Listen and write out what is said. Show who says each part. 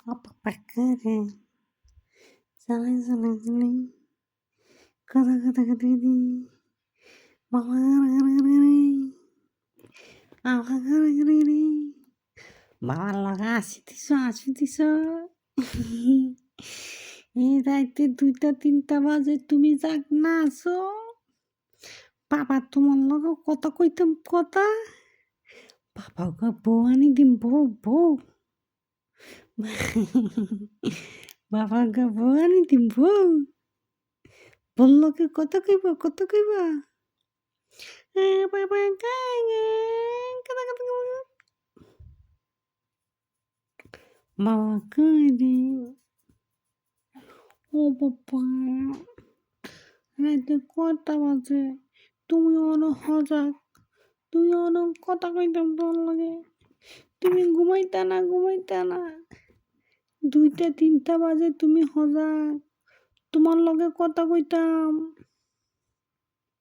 Speaker 1: Apa pakare? Salah salah salah. Kata kata kata ini. Bawa gara-gara. Apa gara-gara ini? Bawa লাগা আসিতেছ এই রাইতে 2টা 3টা বাজে তুমি যাক না আসো বাবা তোমার লগে কথা কইতাম কথা বাবা গো বউ আনি দিম বউ বাবা গো বউ আনি দিম বললো কি কত কইবা বাবা বাবা কই রে ও বাবা রাইতে কয়টা বাজে তুমি অনেক সজাগ তুমি অনেক কথা কইতাম তোর লাগে তুমি ঘুমাইতা না 2টা 3টা বাজে তুমি সজাগ তোমার লগে কথা কইতাম